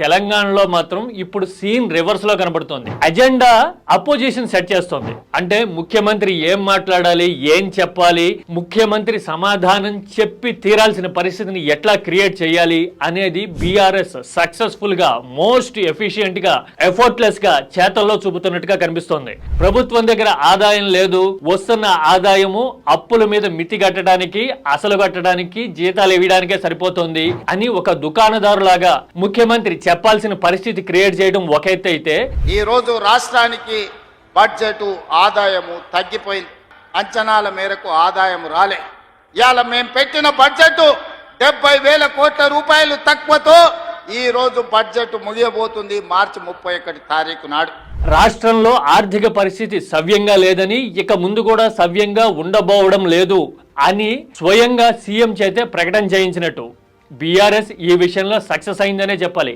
తెలంగాణలో మాత్రం ఇప్పుడు సీన్ రివర్స్ లో కనబడుతోంది. అజెండా అపోజిషన్ సెట్ చేస్తోంది. అంటే ముఖ్యమంత్రి ఏం మాట్లాడాలి, ఏం చెప్పాలి, ముఖ్యమంత్రి సమాధానం చెప్పి తీరాల్సిన పరిస్థితిని ఎట్లా క్రియేట్ చేయాలి అనేది బీఆర్ఎస్ సక్సెస్ఫుల్ గా, మోస్ట్ ఎఫిషియెంట్ గా, ఎఫర్ట్లెస్ గా చేతల్లో చూపుతున్నట్టుగా కనిపిస్తోంది. ప్రభుత్వం దగ్గర ఆదాయం లేదు, వస్తున్న ఆదాయము అప్పుల మీద మితి కట్టడానికి, అసలు కట్టడానికి, జీతాలు ఇవ్వడానికే సరిపోతుంది అని ఒక దుకాణదారు లాగా ముఖ్యమంత్రి చెప్పాల్సిన పరిస్థితి క్రియేట్ చేయడం ఒక ఎత్తు అయితే, ఈ రోజు రాష్ట్రానికి బడ్జెట్ ఆదాయము తగ్గిపోయింది. అంచనాల మేరకు ఆదాయం రాలే. ఇవాళ మేము పెట్టిన బడ్జెట్ 70,000 కోట్ల రూపాయలు తక్కువతో ఈ రోజు బడ్జెట్ ముగియబోతుంది మార్చి 31 తారీఖు నాడు. రాష్ట్రంలో ఆర్థిక పరిస్థితి సవ్యంగా లేదని, ఇక ముందు కూడా సవ్యంగా ఉండబోవడం లేదు అని స్వయంగా సీఎం చేతే ప్రకటన చేయించినట్టు బీఆర్ఎస్ ఈ విషయంలో సక్సెస్ అయిందనే చెప్పాలి.